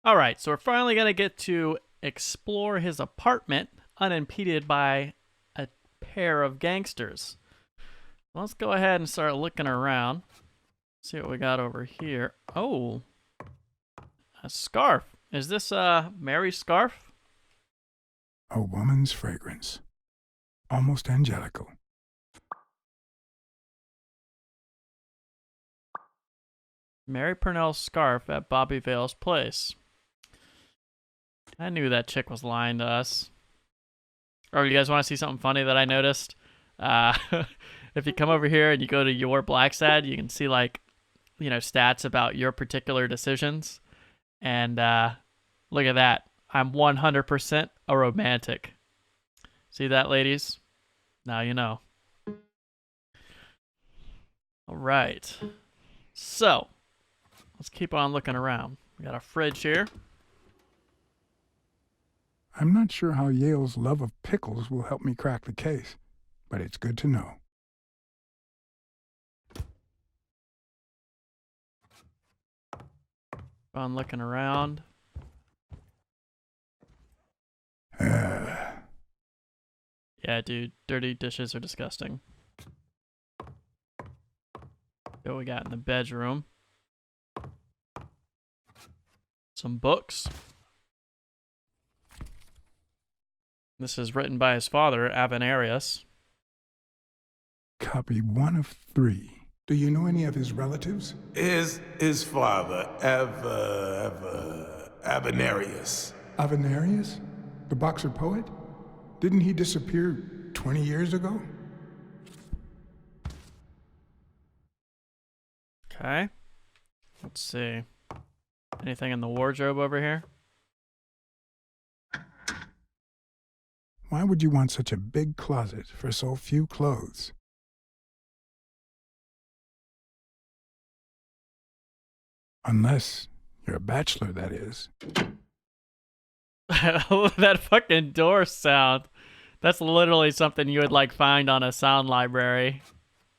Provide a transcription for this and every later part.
All right, so we're finally going to get to explore his apartment unimpeded by a pair of gangsters. Let's go ahead and start looking around. See what we got over here. Oh, a scarf. Is this Mary's scarf? A woman's fragrance. Almost angelical. Mary Purnell's scarf at Bobby Vale's place. I knew that chick was lying to us. Or you guys want to see something funny that I noticed? Uh, if you come over here and you go to your Blacksad, you can see like, stats about your particular decisions. And look at that. I'm 100% a romantic. See that, ladies? Now you know. All right. So, let's keep on looking around. We got a fridge here. I'm not sure how Yale's love of pickles will help me crack the case, but it's good to know. On looking around. Yeah, dude, dirty dishes are disgusting. What we got in the bedroom? Some books. This is written by his father, Avenarius. Copy 1 of 3. Do you know any of his relatives? His father, Avenarius. Avenarius? The boxer poet? Didn't he disappear 20 years ago? Okay. Let's see. Anything in the wardrobe over here? Why would you want such a big closet for so few clothes? Unless you're a bachelor, that is. That fucking door sound. That's literally something you would like find on a sound library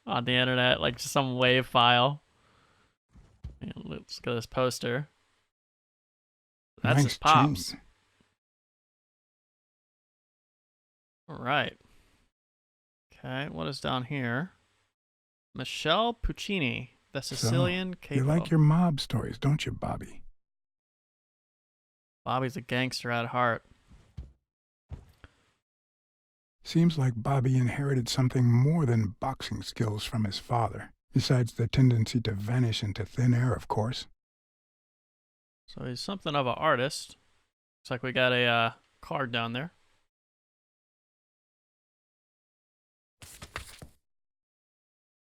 on the internet, like just some wave file. And let's look at this poster. That's Nice his pops. chain. All right. Okay, what is down here? Michelle Puccini, the Sicilian So, capo. you like your mob stories, don't you, Bobby? Bobby's a gangster at heart. Seems like Bobby inherited something more than boxing skills from his father, besides the tendency to vanish into thin air, of course. So he's something of an artist. Looks like we got a card down there.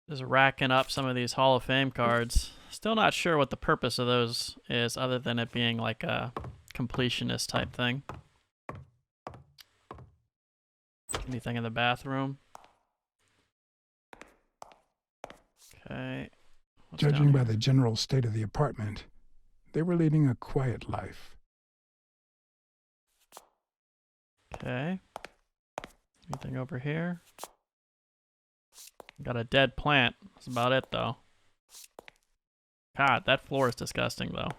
Just racking up some of these Hall of Fame cards. Still not sure what the purpose of those is, other than it being like a completionist type thing. Anything in the bathroom? Okay. What's Judging by here? the general state of the apartment, they were leading a quiet life. Okay. Anything over here? Got a dead plant. That's about it, though. God, that floor is disgusting, though.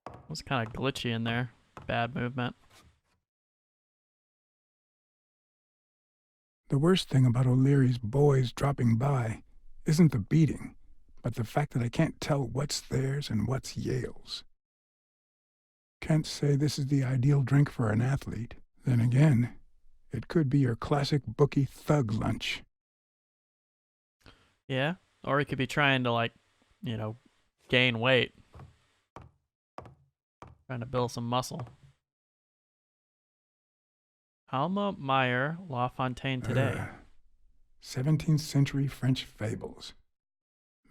It was kind of glitchy in there. Bad movement. The worst thing about O'Leary's boys dropping by isn't the beating, but the fact that I can't tell what's theirs and what's Yale's. Can't say this is the ideal drink for an athlete. Then again, it could be your classic bookie thug lunch. Yeah, or he could be trying to, like, gain weight. Trying to build some muscle. Alma Meyer LaFontaine today. 17th century French fables.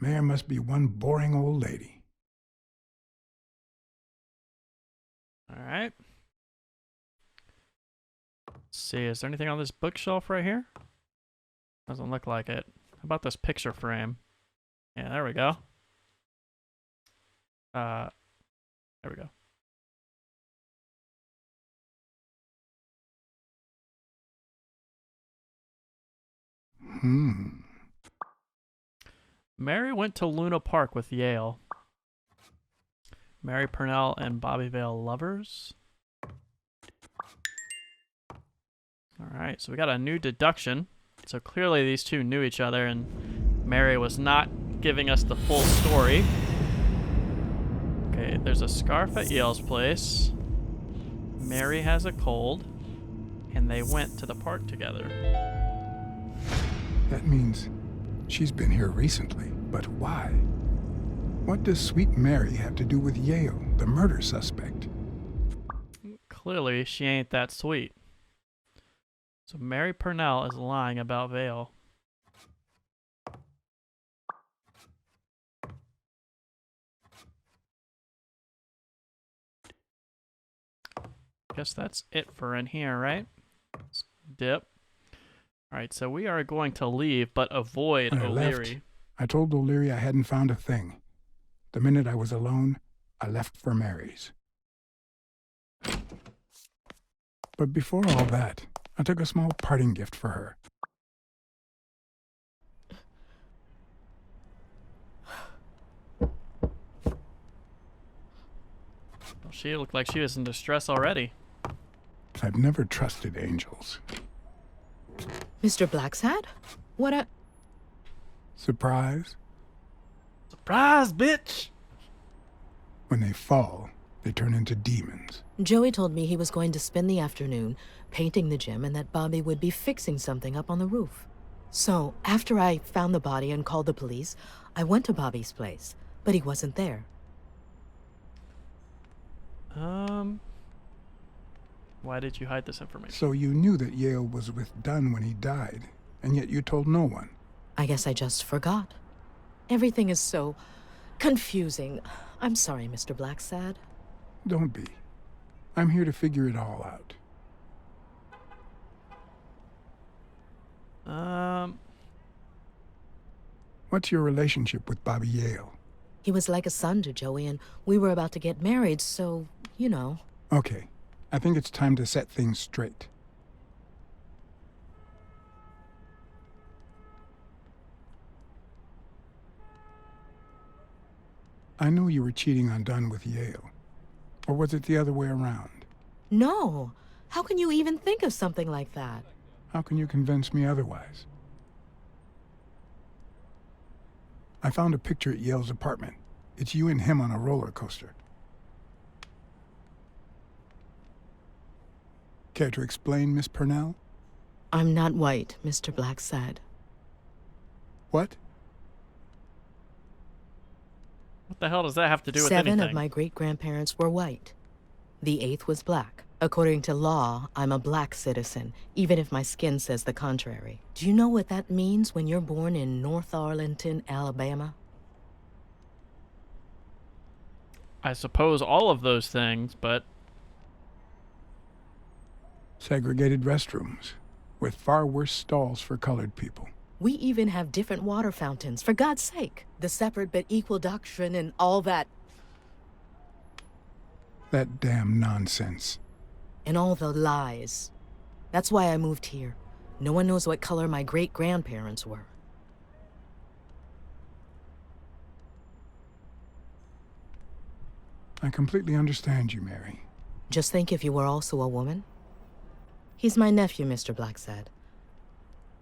Mayor must be one boring old lady. All right. Let's see, is there anything on this bookshelf right here? Doesn't look like it. How about this picture frame? Yeah, there we go. There we go. Mary went to Luna Park with Yale. Mary Purnell and Bobby Vale lovers. Alright, so we got a new deduction. So clearly these two knew each other and Mary was not giving us the full story. Okay, there's a scarf at Yale's place. Mary has a cold. And they went to the park together. That means she's been here recently, but why? What does Sweet Mary have to do with Yale, the murder suspect? Clearly, she ain't that sweet. So Mary Purnell is lying about Vale. Guess that's it for in here, right? Let's dip. Alright, so we are going to leave, but avoid When I O'Leary. left, I told O'Leary I hadn't found a thing. The minute I was alone, I left for Mary's. But before all that, I took a small parting gift for her. Well, she looked like she was in distress already. I've never trusted angels. Mr. Blacksad? What a... Surprise? Surprise, bitch! When they fall, they turn into demons. Joey told me he was going to spend the afternoon painting the gym and that Bobby would be fixing something up on the roof. So, after I found the body and called the police, I went to Bobby's place, but he wasn't there. Why did you hide this information? So you knew that Yale was with Dunn when he died, and yet you told no one. I guess I just forgot. Everything is so confusing. I'm sorry, Mr. Blacksad. Don't be. I'm here to figure it all out. What's your relationship with Bobby Yale? He was like a son to Joey, and we were about to get married, so, you know. Okay, I think it's time to set things straight. I know you were cheating on Dunn with Yale. Or was it the other way around? No. How can you even think of something like that? How can you convince me otherwise? I found a picture at Yale's apartment. It's you and him on a roller coaster. Care to explain, Miss Purnell? I'm not white, Mr. Blacksad. What? What the hell does that have to do with 7 anything? of my great-grandparents were white. The 8th was black. According to law, I'm a black citizen, even if my skin says the contrary. Do you know what that means when you're born in North Arlington, Alabama? I suppose all of those things, but... Segregated restrooms, with far worse stalls for colored people. We even have different water fountains, for God's sake. The separate but equal doctrine and all that, That damn nonsense. and all the lies. That's why I moved here. No one knows what color my great-grandparents were. I completely understand you, Mary. Just think if you were also a woman. He's my nephew, Mr. Blacksad.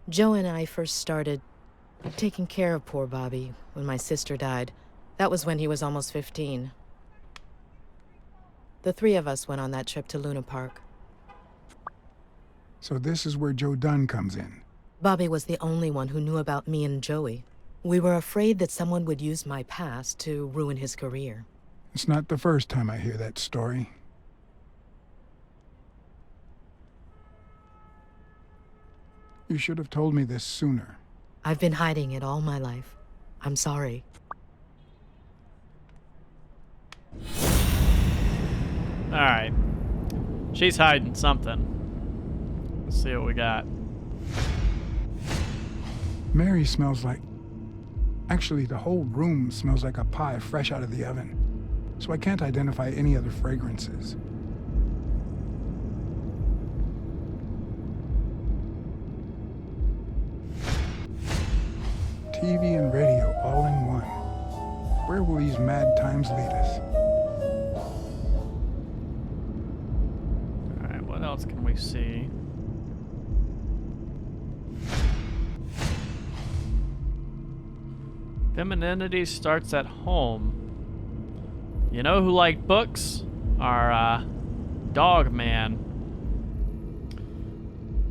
Joe and I first started taking care of poor Bobby when my sister died. That was when he was almost 15. The 3 of us went on that trip to Luna Park. So this is where Joe Dunn comes in. Bobby was the only one who knew about me and Joey. We were afraid that someone would use my past to ruin his career. It's not the first time I hear that story. You should have told me this sooner. I've been hiding it all my life. I'm sorry. Alright. She's hiding something. Let's see what we got. Mary smells like... Actually, the whole room smells like a pie fresh out of the oven. So I can't identify any other fragrances. TV and radio all in one. Where will these mad times lead us? Alright, what else can we see? Femininity starts at home. You know who liked books? Our dog man.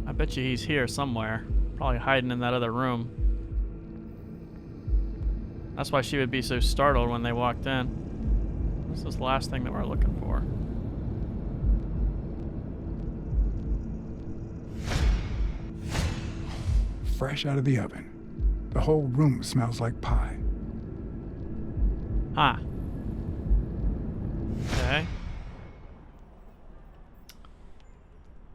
I bet you he's here somewhere. Probably hiding in that other room. That's why she would be so startled when they walked in. This is the last thing that we're looking for. Fresh out of the oven. The whole room smells like pie. Huh. Okay.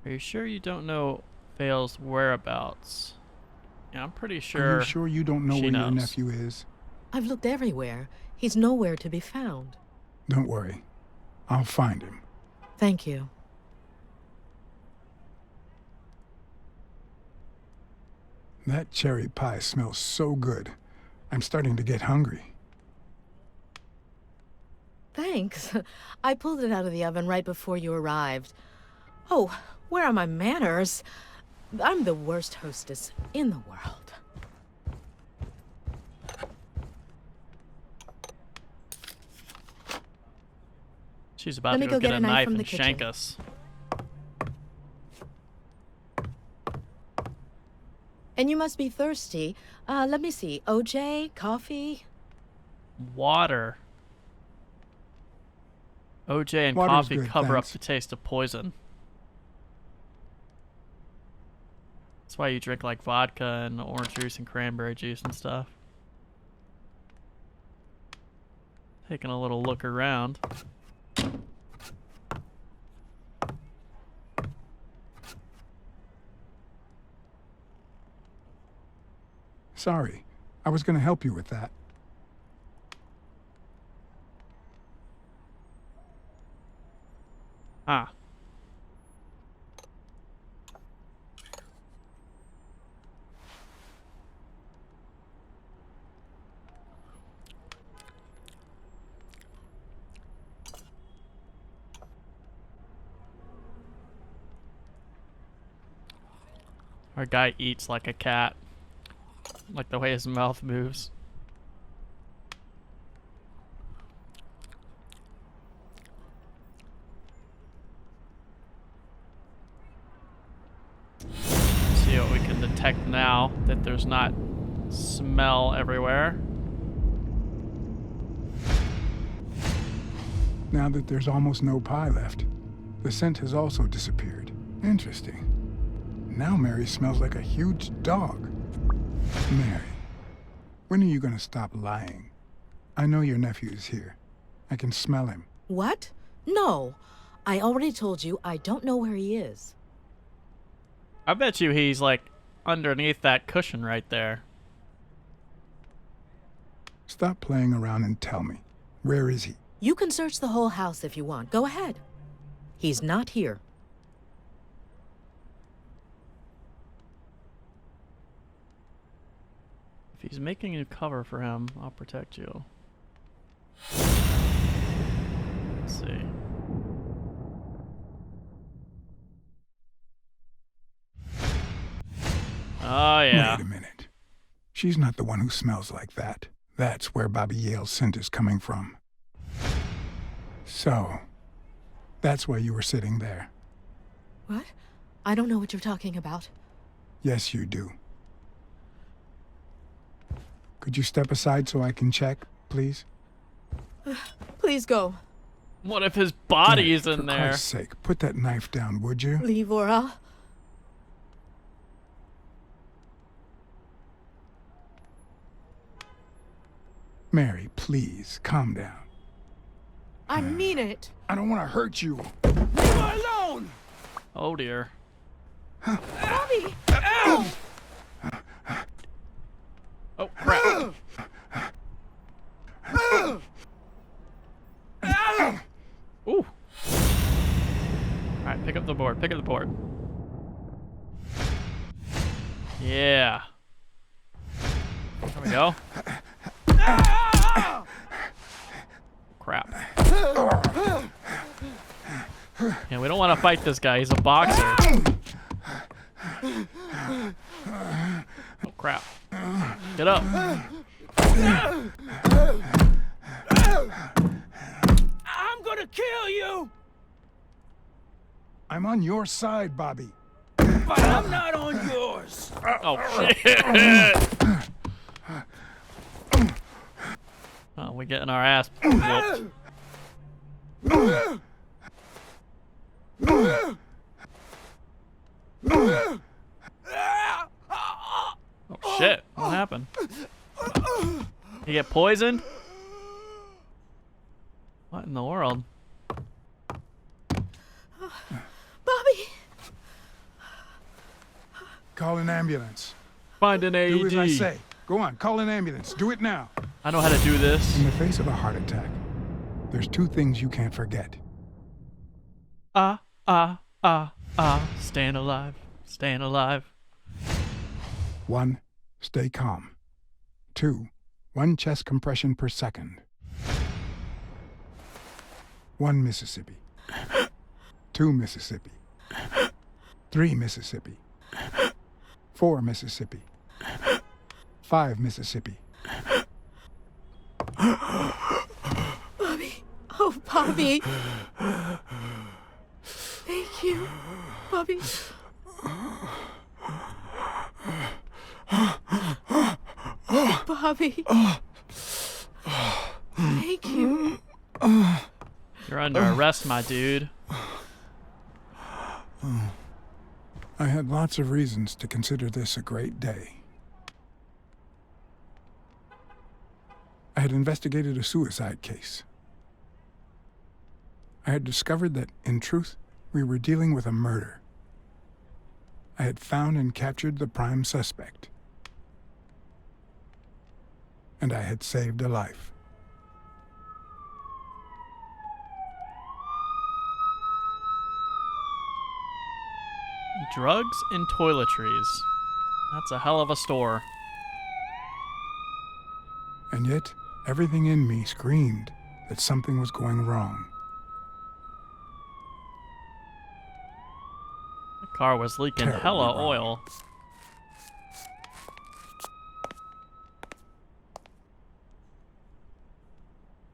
Are you sure you don't know Vale's whereabouts? Yeah, I'm pretty sure. Are you sure you don't know she where your knows. nephew is? I've looked everywhere. He's nowhere to be found. Don't worry. I'll find him. Thank you. That cherry pie smells so good. I'm starting to get hungry. Thanks. I pulled it out of the oven right before you arrived. Oh, where are my manners? I'm the worst hostess in the world. She's about Let to me go go get get a a knife knife from and the shank kitchen. us. And you must be thirsty. Let me see. OJ? Coffee? Water. OJ and Water's coffee good, cover thanks. up the taste of poison. That's why you drink like vodka and orange juice and cranberry juice and stuff. Taking a little look around. Sorry. I was going to help you with that. Ah. Our guy eats like a cat. Like the way his mouth moves. See what we can detect now that there's not smell everywhere. Now that there's almost no pie left, the scent has also disappeared. Interesting. Now Mary smells like a huge dog. Mary, when are you going to stop lying? I know your nephew is here. I can smell him. What? No. I already told you I don't know where he is. I bet you he's like underneath that cushion right there. Stop playing around and tell me. Where is he? You can search the whole house if you want. Go ahead. He's not here. If he's making you cover for him, I'll protect you. Let's see. Oh, yeah. Wait a minute. She's not the one who smells like that. That's where Bobby Yale's scent is coming from. So, that's why you were sitting there. What? I don't know what you're talking about. Yes, you do. Could you step aside so I can check, please? Please go. What if his body is For in there? Christ's sake, put that knife down, would you? Leave, Ora. Mary, please, calm down. I mean it. I don't want to hurt you. Oh, dear. Bobby! Oh, crap. Ooh. Alright, pick up the board. Pick up the board. There we go. Crap. Yeah, we don't want to fight this guy. He's a boxer. Oh, crap. Get up. I'm gonna kill you! I'm on your side, Bobby. But I'm not on yours! Oh, shit. Oh, we're getting our ass whooped. Oh, shit. What happened? You get poisoned? What in the world? Bobby! Call an ambulance. Find an AED. Do as I say. Go on, call an ambulance. Do it now. I know how to do this. In the face of a heart attack, there's two things you can't forget. Staying alive. Staying alive. 1, stay calm. 2, 1 chest compression per second. 1 Mississippi. 2 Mississippi. 3 Mississippi. 4 Mississippi. 5 Mississippi. Bobby. Oh, Bobby. Thank you, Bobby. Bobby. Thank you. You're under arrest, my dude. I had lots of reasons to consider this a great day. I had investigated a suicide case. I had discovered that, in truth, we were dealing with a murder. I had found and captured the prime suspect. And I had saved a life. Drugs and toiletries. That's a hell of a store. And yet, everything in me screamed that something was going wrong. The car was leaking Terribly hella wrong. oil.